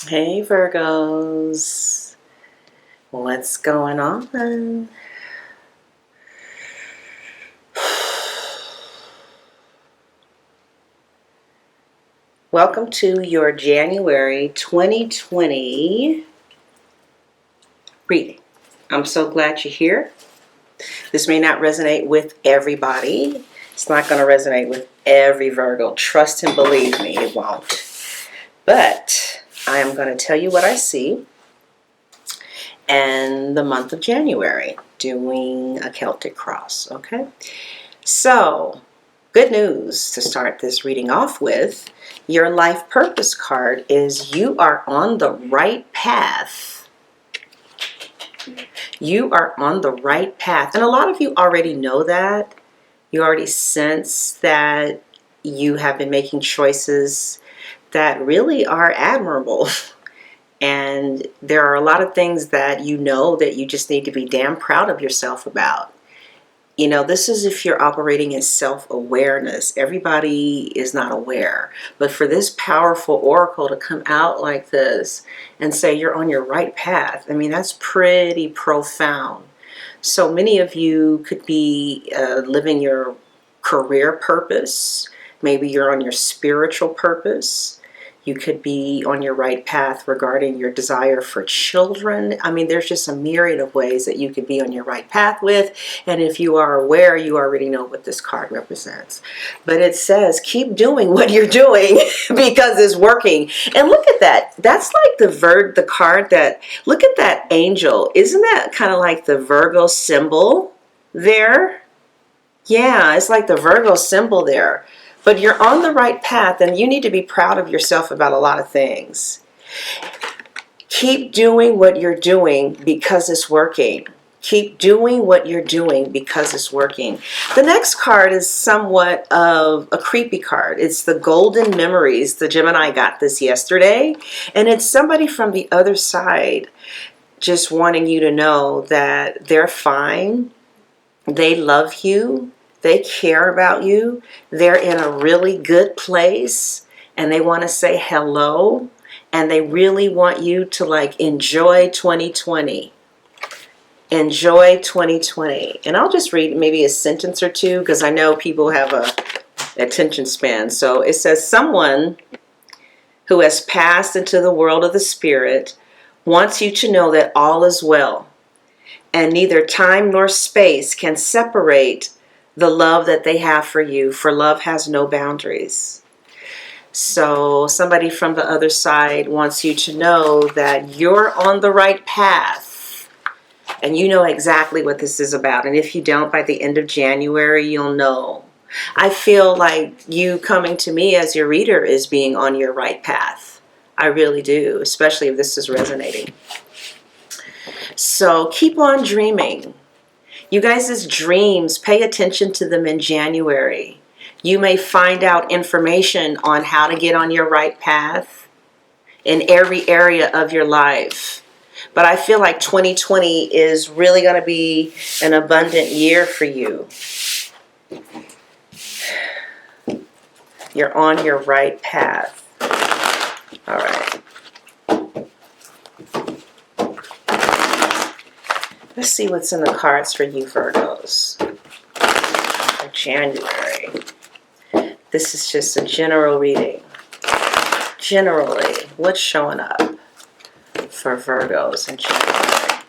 Hey Virgos, what's going on? Welcome to your January 2020 reading. I'm so glad you're here. This may not resonate with everybody. It's not going to resonate with every Virgo. Trust and believe me, it won't. But I am going to tell you what I see in the month of January, doing a Celtic cross, okay? So, good news to start this reading off with. Your life purpose card is you are on the right path. You are on the right path. And a lot of you already know that. You already sense that you have been making choices that really are admirable. And there are a lot of things that you know that you just need to be damn proud of yourself about. You know, this is if you're operating in self-awareness. Everybody is not aware. But for this powerful oracle to come out like this and say you're on your right path, I mean, that's pretty profound. So many of you could be living your career purpose. Maybe you're on your spiritual purpose. You could be on your right path regarding your desire for children. I mean, there's just a myriad of ways that you could be on your right path with. And if you are aware, you already know what this card represents. But it says, keep doing what you're doing because it's working. And look at that. That's like the card that, look at that angel. Isn't that kind of like the Virgo symbol there? Yeah, it's like the Virgo symbol there. But you're on the right path, and you need to be proud of yourself about a lot of things. Keep doing what you're doing because it's working. Keep doing what you're doing because it's working. The next card is somewhat of a creepy card. It's the Golden Memories. The Gemini got this yesterday, and it's somebody from the other side just wanting you to know that they're fine. They love you. They care about you. They're in a really good place and they want to say hello and they really want you to like enjoy 2020. Enjoy 2020. And I'll just read maybe a sentence or two because I know people have a attention span. So it says, someone who has passed into the world of the spirit wants you to know that all is well and neither time nor space can separate the love that they have for you, for love has no boundaries. So somebody from the other side wants you to know that you're on the right path and you know exactly what this is about. And if you don't, by the end of January, you'll know. I feel like you coming to me as your reader is being on your right path. I really do, especially if this is resonating. So keep on dreaming. You guys' dreams, pay attention to them in January. You may find out information on how to get on your right path in every area of your life. But I feel like 2020 is really going to be an abundant year for you. You're on your right path. All right. Let's see what's in the cards for you Virgos for January. This is just a general reading. Generally, what's showing up for Virgos in January?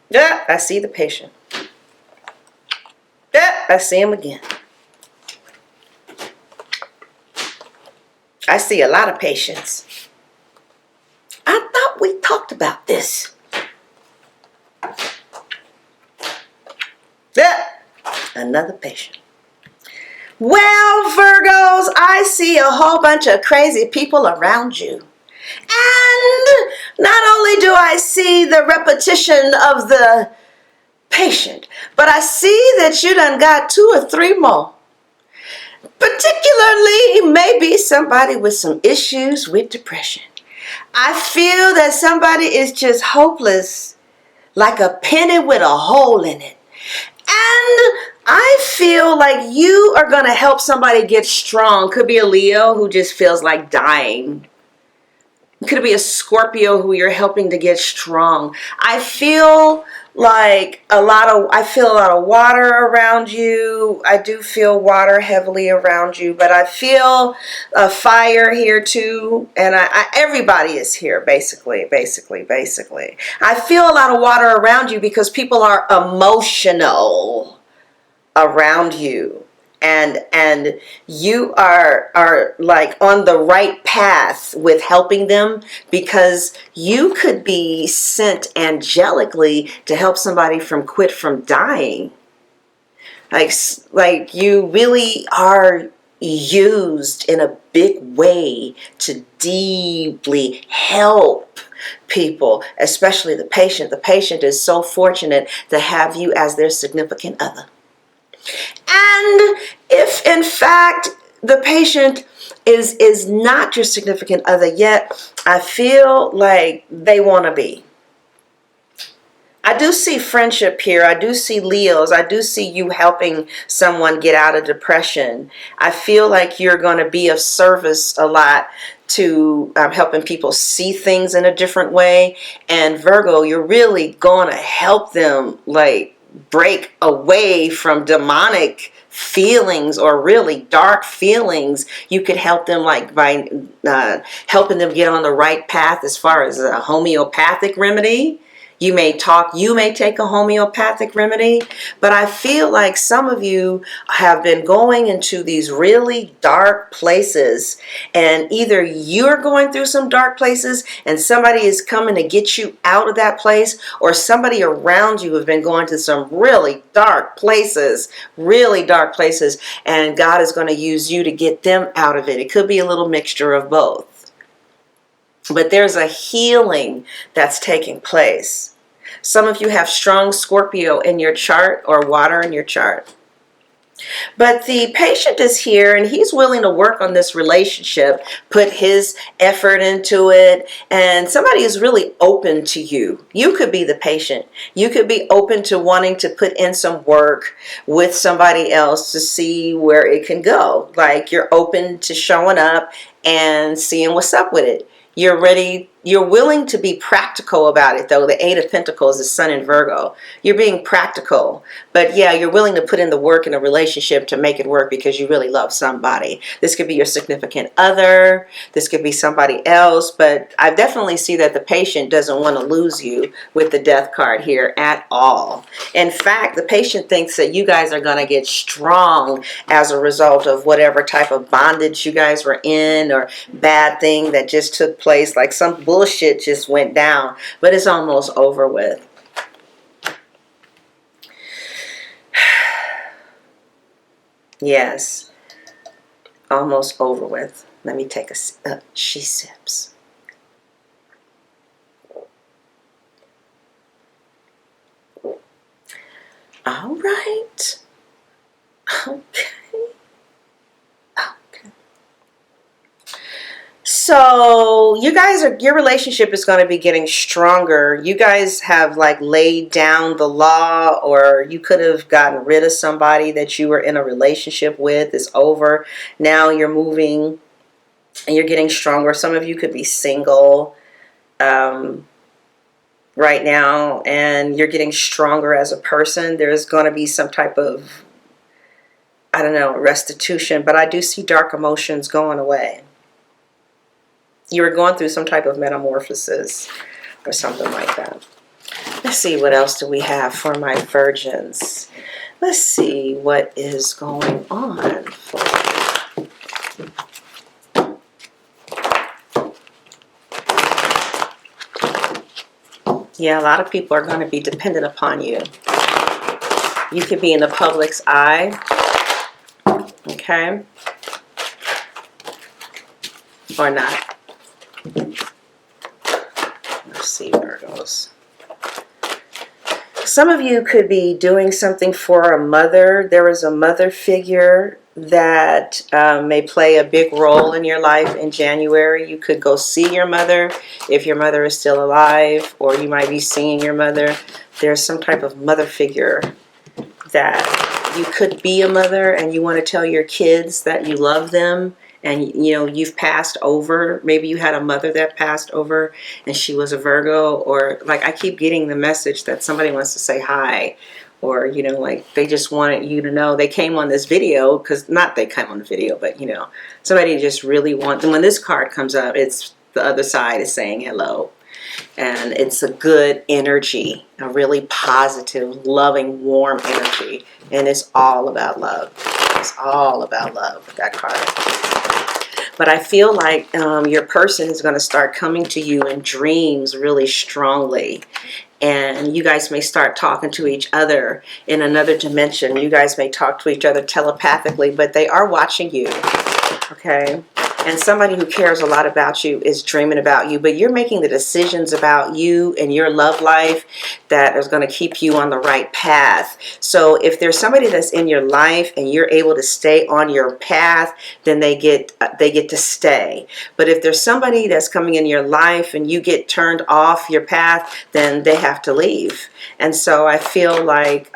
Yeah, I see the patient. Yeah, I see him again. I see a lot of patients. I thought we talked about this. Yeah, another patient. Well, Virgos, I see a whole bunch of crazy people around you. And not only do I see the repetition of the patient, but I see that you done got 2 or 3 more. Particularly, maybe somebody with some issues with depression. I feel that somebody is just hopeless, like a penny with a hole in it. I feel like you are going to help somebody get strong. Could be a Leo who just feels like dying. Could be a Scorpio who you're helping to get strong. I feel like a lot of water around you. I do feel water heavily around you, but I feel a fire here too. And everybody is here, basically. I feel a lot of water around you because people are emotional around you. And you are like on the right path with helping them, because you could be sent angelically to help somebody quit from dying. Like you really are used in a big way to deeply help people, especially the patient. The patient is so fortunate to have you as their significant other. And if in fact the patient is not your significant other yet, I feel like they want to be. I do see friendship here. I do see Leos. I do see you helping someone get out of depression. I feel like you're going to be of service a lot to helping people see things in a different way. And Virgo, you're really going to help them like break away from demonic feelings or really dark feelings. You could help them like by helping them get on the right path as far as a homeopathic remedy. You may take a homeopathic remedy, but I feel like some of you have been going into these really dark places, and either you're going through some dark places and somebody is coming to get you out of that place, or somebody around you has been going to some really dark places, and God is going to use you to get them out of it. It could be a little mixture of both. But there's a healing that's taking place. Some of you have strong Scorpio in your chart or water in your chart. But the patient is here and he's willing to work on this relationship, put his effort into it, and somebody is really open to you. You could be the patient. You could be open to wanting to put in some work with somebody else to see where it can go. Like you're open to showing up and seeing what's up with it. You're ready. You're willing to be practical about it, though. The Eight of Pentacles is Sun in Virgo. You're being practical. But yeah, you're willing to put in the work in a relationship to make it work because you really love somebody. This could be your significant other. This could be somebody else. But I definitely see that the patient doesn't want to lose you with the Death card here at all. In fact, the patient thinks that you guys are going to get strong as a result of whatever type of bondage you guys were in or bad thing that just took place, like some bullshit just went down, but it's almost over with. Yes, almost over with. Let me take a sip. She sips. All right. Okay. So your relationship is going to be getting stronger. You guys have like laid down the law, or you could have gotten rid of somebody that you were in a relationship with. It's over. Now you're moving and you're getting stronger. Some of you could be single right now, and you're getting stronger as a person. There's going to be some type of, I don't know, restitution, but I do see dark emotions going away. You were going through some type of metamorphosis or something like that. Let's see, what else do we have for my virgins? Let's see what is going on for you. Yeah, a lot of people are going to be dependent upon you. You could be in the public's eye. Okay? Or not. Let's see where it goes. Some of you could be doing something for a mother. There is a mother figure that may play a big role in your life in January. You could go see your mother if your mother is still alive, or you might be seeing your mother. There's some type of mother figure that you could be a mother and you want to tell your kids that you love them, and you've passed over. Maybe you had a mother that passed over and she was a Virgo, or like I keep getting the message that somebody wants to say hi, or like they just wanted you to know they came on this video, because not they came on the video, but somebody just really wants. And when this card comes up, it's the other side is saying hello. And it's a good energy, a really positive, loving, warm energy. And it's all about love. It's all about love with that card. But I feel like your person is going to start coming to you in dreams really strongly. And you guys may start talking to each other in another dimension. You guys may talk to each other telepathically, but they are watching you. Okay? And somebody who cares a lot about you is dreaming about you, but you're making the decisions about you and your love life that is going to keep you on the right path. So if there's somebody that's in your life and you're able to stay on your path, then they get to stay. But if there's somebody that's coming in your life and you get turned off your path, then they have to leave. And so I feel like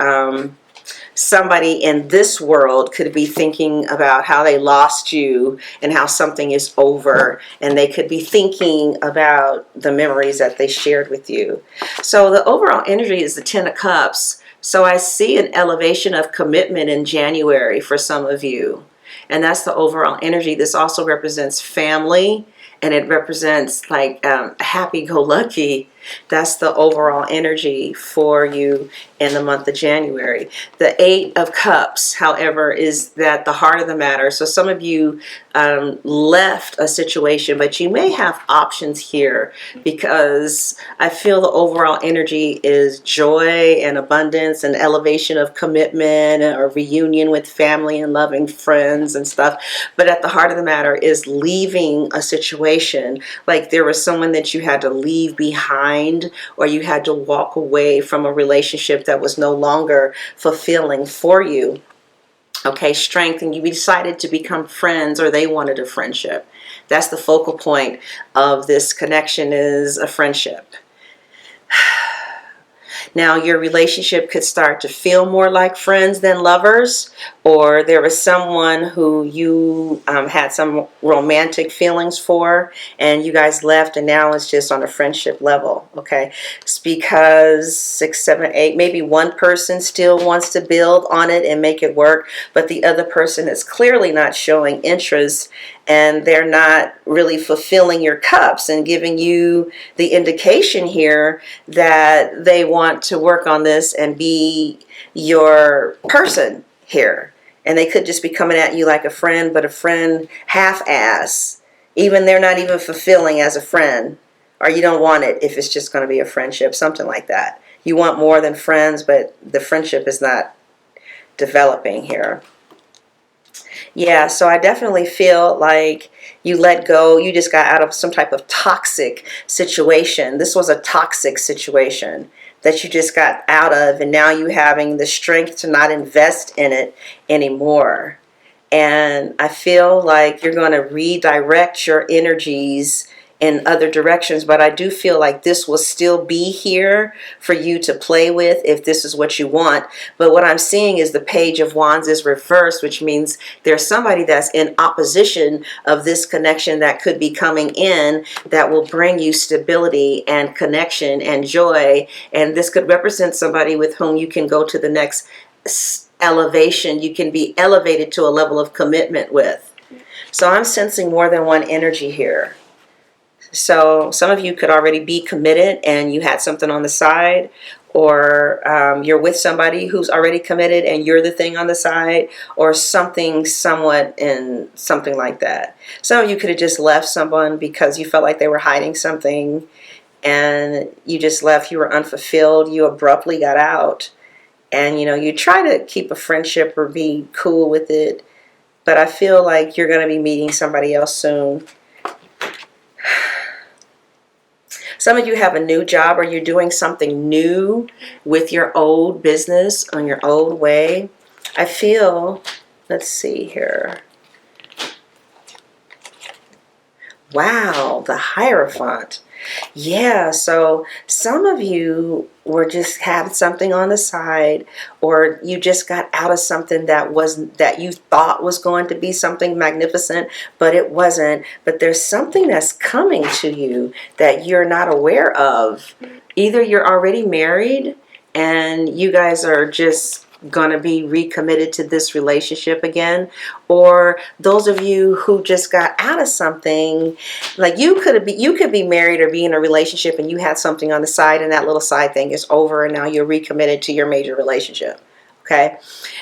somebody in this world could be thinking about how they lost you and how something is over, and they could be thinking about the memories that they shared with you. So the overall energy is the Ten of Cups. So I see an elevation of commitment in January for some of you, and that's the overall energy. This also represents family, and it represents like happy-go-lucky. That's the overall energy for you in the month of January. The Eight of Cups, however, is that the heart of the matter. So some of you left a situation, but you may have options here, because I feel the overall energy is joy and abundance and elevation of commitment or reunion with family and loving friends and stuff. But at the heart of the matter is leaving a situation. Like there was someone that you had to leave behind, or you had to walk away from a relationship that was no longer fulfilling for you. Okay, strength, and you decided to become friends, or they wanted a friendship. That's the focal point of this connection, is a friendship. Now, your relationship could start to feel more like friends than lovers, or there was someone who you had some romantic feelings for, and you guys left, and now it's just on a friendship level, okay? It's because 6, 7, 8, maybe one person still wants to build on it and make it work, but the other person is clearly not showing interest, and they're not really fulfilling your cups and giving you the indication here that they want to work on this and be your person here. And they could just be coming at you like a friend, but a friend half-ass. Even they're not even fulfilling as a friend. Or you don't want it if it's just going to be a friendship, something like that. You want more than friends, but the friendship is not developing here. Yeah, so I definitely feel like you let go. You just got out of some type of toxic situation. This was a toxic situation that you just got out of, and now you having the strength to not invest in it anymore. And I feel like you're going to redirect your energies in other directions, but I do feel like this will still be here for you to play with if this is what you want. But what I'm seeing is the Page of Wands is reversed, which means there's somebody that's in opposition of this connection that could be coming in that will bring you stability and connection and joy. And this could represent somebody with whom you can go to the next elevation. You can be elevated to a level of commitment with. So I'm sensing more than one energy here. So some of you could already be committed and you had something on the side, or you're with somebody who's already committed and you're the thing on the side, or something somewhat in something like that. Some of you could have just left someone because you felt like they were hiding something and you just left. You were unfulfilled. You abruptly got out, and you try to keep a friendship or be cool with it, but I feel like you're going to be meeting somebody else soon. Some of you have a new job, or you're doing something new with your old business on your old way. I feel, let's see here. Wow, the Hierophant. Yeah, so some of you were just had something on the side, or you just got out of something that you thought was going to be something magnificent, but it wasn't. But there's something that's coming to you that you're not aware of. Either you're already married and you guys are just going to be recommitted to this relationship again, or those of you who just got out of something, like you could be married or be in a relationship and you had something on the side and that little side thing is over and now you're recommitted to your major relationship. Okay?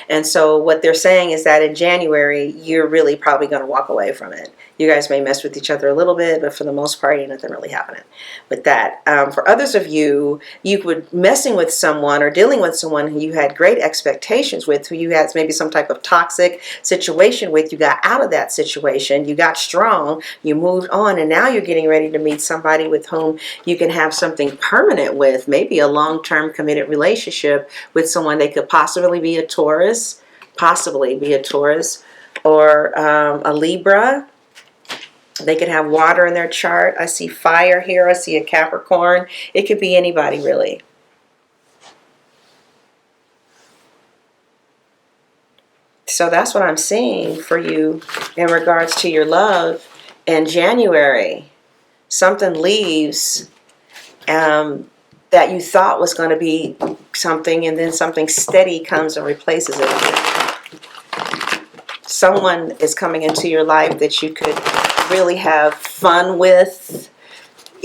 And so what they're saying is that in January, you're really probably going to walk away from it. You guys may mess with each other a little bit, but for the most part, ain't nothing really happening with that. For others of you, you were messing with someone or dealing with someone who you had great expectations with, who you had maybe some type of toxic situation with. You got out of that situation, you got strong, you moved on, and now you're getting ready to meet somebody with whom you can have something permanent with, maybe a long-term committed relationship with someone. They could possibly be a Taurus, or a Libra. They could have water in their chart. I see fire here. I see a Capricorn. It could be anybody, really. So that's what I'm seeing for you in regards to your love in January. Something leaves that you thought was going to be something, and then something steady comes and replaces it. Someone is coming into your life that you could really have fun with,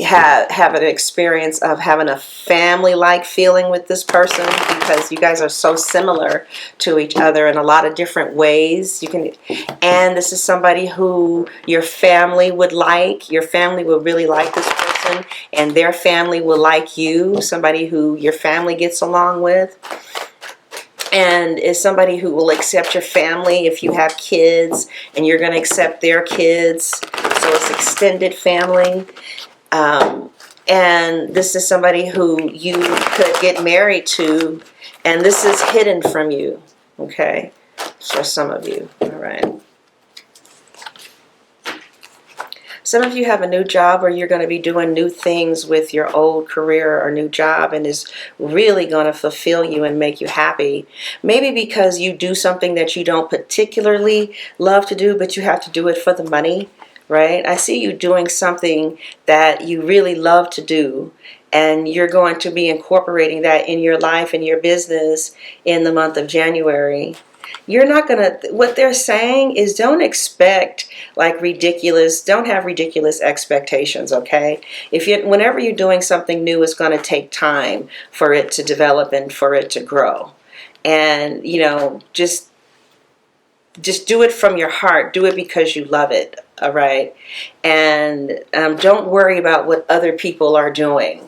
have an experience of having a family-like feeling with this person, because you guys are so similar to each other in a lot of different ways. And this is somebody who your family would like. Your family will really like this person, and their family will like you. Somebody who your family gets along with. And is somebody who will accept your family if you have kids, and you're going to accept their kids. So it's extended family. And this is somebody who you could get married to, and this is hidden from you. Okay? For some of you. All right. Some of you have a new job where you're going to be doing new things with your old career or new job, and is really going to fulfill you and make you happy. Maybe because you do something that you don't particularly love to do, but you have to do it for the money, right? I see you doing something that you really love to do, and you're going to be incorporating that in your life and your business in the month of January. You're not going to, what they're saying is don't expect like don't have ridiculous expectations, okay? Whenever you're doing something new, it's going to take time for it to develop and for it to grow. And, just do it from your heart. Do it because you love it, all right? And don't worry about what other people are doing.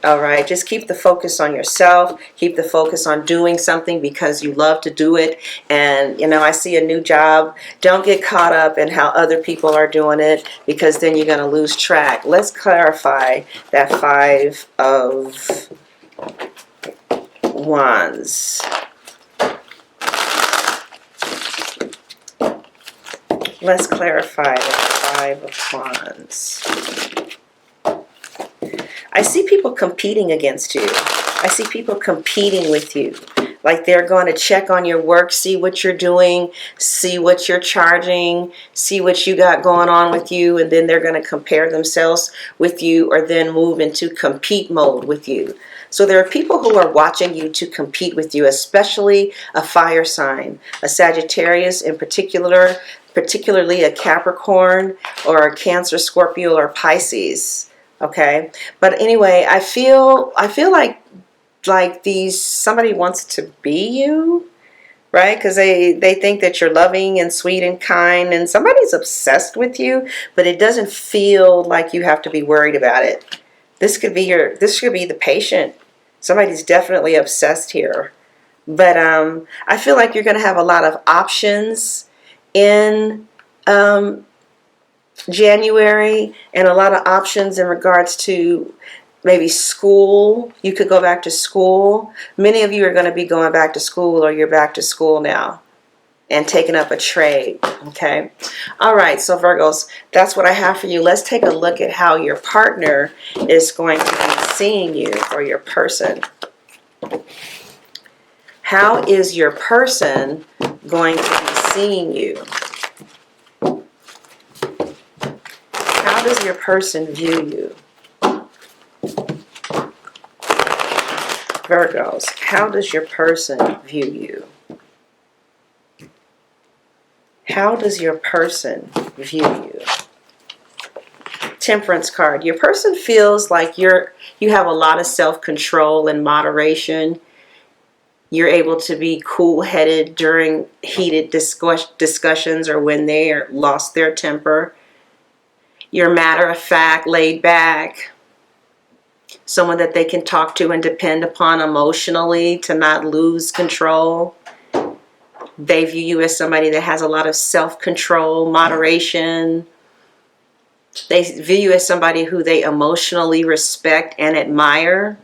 All right, just keep the focus on yourself. Keep the focus on doing something because you love to do it. And, I see a new job. Don't get caught up in how other people are doing it, because then you're going to lose track. Let's clarify that 5 of Wands. Let's clarify that 5 of Wands. I see people competing against you. I see people competing with you. Like they're going to check on your work, see what you're doing, see what you're charging, see what you got going on with you, and then they're going to compare themselves with you, or then move into compete mode with you. So there are people who are watching you to compete with you, especially a fire sign, a Sagittarius in particularly a Capricorn or a Cancer, Scorpio, or Pisces. Okay, but anyway, I feel like somebody wants to be you, right? Because they think that you're loving and sweet and kind, and somebody's obsessed with you, but it doesn't feel like you have to be worried about it. This could be the patient. Somebody's definitely obsessed here, but I feel like you're going to have a lot of options in January, and a lot of options in regards to maybe school. You could go back to school. Many of you are going to be going back to school, or you're back to school now. and taking up a trade. Okay. All right. So Virgos, that's what I have for you. Let's take a look at how your partner is going to be seeing you, or your person. How is your person going to be seeing you? How does your person view you? Virgos, how does your person view you? How does your person view you? Temperance card. Your person feels like you have a lot of self-control and moderation. You're able to be cool-headed during heated discussions or when they lost their temper. You're matter-of-fact, laid back. Someone that they can talk to and depend upon emotionally to not lose control. They view you as somebody that has a lot of self-control, moderation. They view you as somebody who they emotionally respect and admire.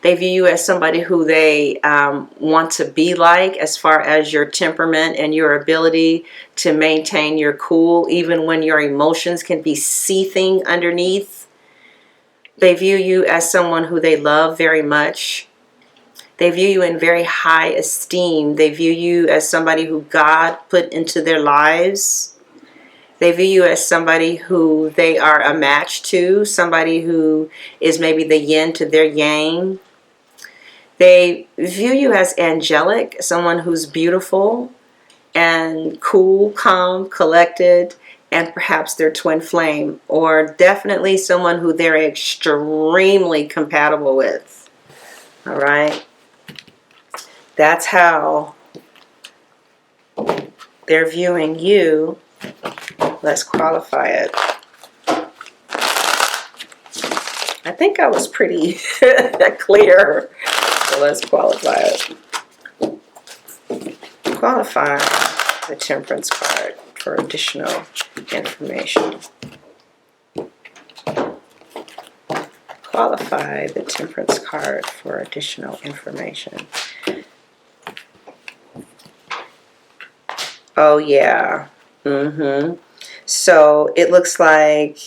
They view you as somebody who they want to be like, as far as your temperament and your ability to maintain your cool, even when your emotions can be seething underneath. They view you as someone who they love very much. They view you in very high esteem. They view you as somebody who God put into their lives. They view you as somebody who they are a match to, somebody who is maybe the yin to their yang. They view you as angelic, someone who's beautiful and cool, calm, collected, and perhaps their twin flame, or definitely someone who they're extremely compatible with. All right? That's how they're viewing you. Let's qualify it. I think I was pretty clear. So let's qualify it. Qualify the Temperance card for additional information. Qualify the Temperance card for additional information. Oh, yeah. So it looks like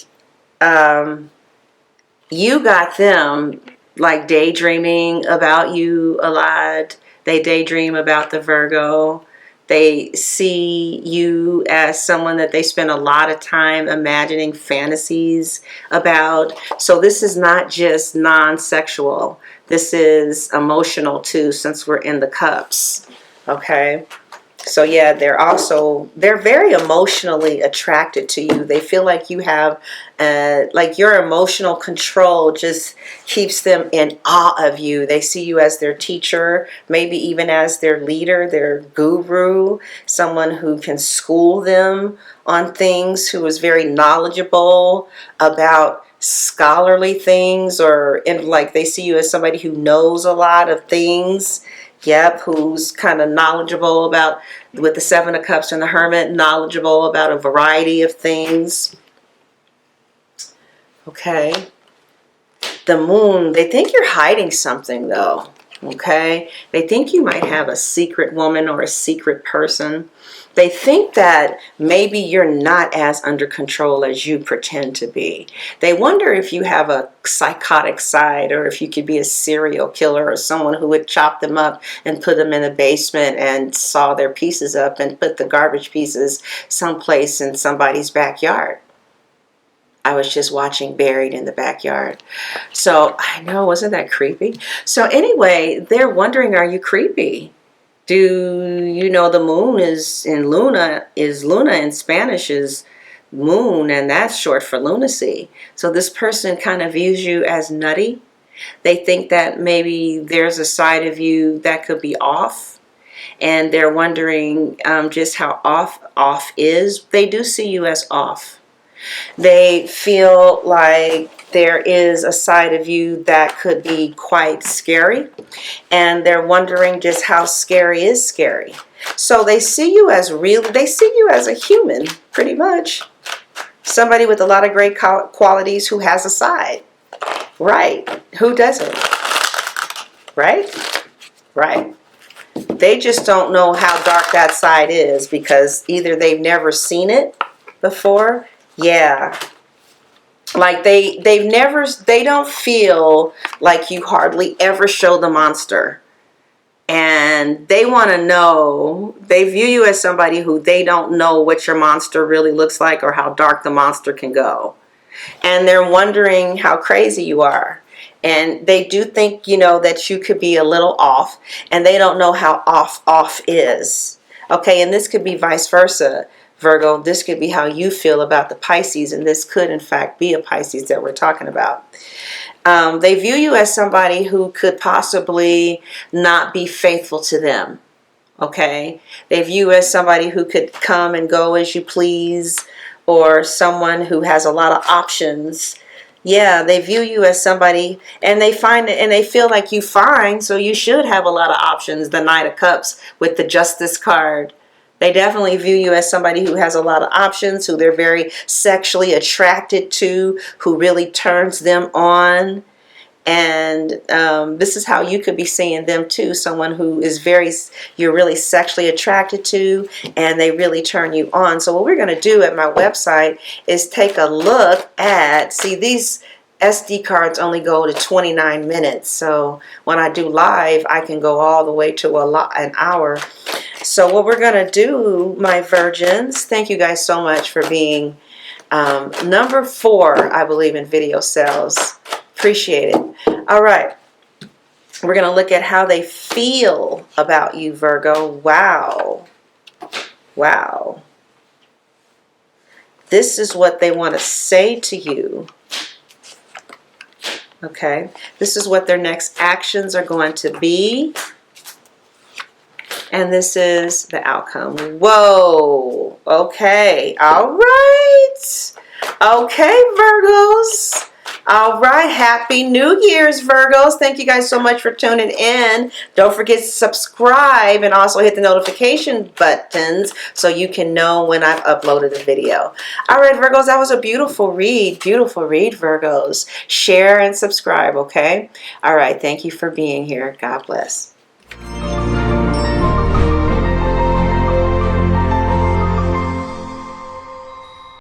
you got them like daydreaming about you a lot. They daydream about the Virgo. They see you as someone that they spend a lot of time imagining fantasies about. So this is not just non-sexual. This is emotional too, since we're in the cups. Okay? So yeah, they're very emotionally attracted to you. They feel like you have, like your emotional control just keeps them in awe of you. They see you as their teacher, maybe even as their leader, their guru, someone who can school them on things, who is very knowledgeable about scholarly things, or like they see you as somebody who knows a lot of things. Yep, who's kind of knowledgeable about, with the Seven of Cups and the Hermit, knowledgeable about a variety of things. Okay. The Moon, they think you're hiding something though. Okay. They think you might have a secret woman or a secret person. They think that maybe you're not as under control as you pretend to be. They wonder if you have a psychotic side, or if you could be a serial killer, or someone who would chop them up and put them in the basement and saw their pieces up and put the garbage pieces someplace in somebody's backyard. I was just watching Buried in the Backyard. So I know, wasn't that creepy? So anyway, they're wondering, are you creepy? Do you know the moon is Luna in Spanish is moon, and that's short for lunacy. So this person kind of views you as nutty. They think that maybe there's a side of you that could be off, and they're wondering just how off is. They do see you as off. They feel like there is a side of you that could be quite scary, and they're wondering just how scary is scary. So they see you as real. They see you as a human, pretty much. Somebody with a lot of great qualities who has a side. Right. Who doesn't? Right? Right. They just don't know how dark that side is because either they've never seen it before. Yeah. Like they don't feel like you hardly ever show the monster. And they want to know, they view you as somebody who they don't know what your monster really looks like or how dark the monster can go. And they're wondering how crazy you are. And they do think, you know, that you could be a little off, and they don't know how off is. Okay, and this could be vice versa, Virgo. This could be how you feel about the Pisces, and this could, in fact, be a Pisces that we're talking about. They view you as somebody who could possibly not be faithful to them. Okay, they view you as somebody who could come and go as you please, or someone who has a lot of options. Yeah, they view you as somebody, and they find it, and they feel like you fine, so you should have a lot of options. The Knight of Cups with the Justice card. They definitely view you as somebody who has a lot of options, who they're very sexually attracted to, who really turns them on. And this is how you could be seeing them too. Someone who is you're really sexually attracted to, and they really turn you on. So what we're going to do at my website is take a look at, see, these SD cards only go to 29 minutes. So when I do live, I can go all the way to an hour. So what we're going to do, my virgins, thank you guys so much for being number 4, I believe, in video sales. Appreciate it. All right. We're going to look at how they feel about you, Virgo. Wow. Wow. This is what they want to say to you. Okay. This is what their next actions are going to be. And this is the outcome. Whoa. Okay. All right. Okay, Virgos. All right. Happy New Year's, Virgos. Thank you guys so much for tuning in. Don't forget to subscribe and also hit the notification buttons so you can know when I've uploaded a video. All right, Virgos, that was a beautiful read. Beautiful read, Virgos. Share and subscribe, okay? All right. Thank you for being here. God bless.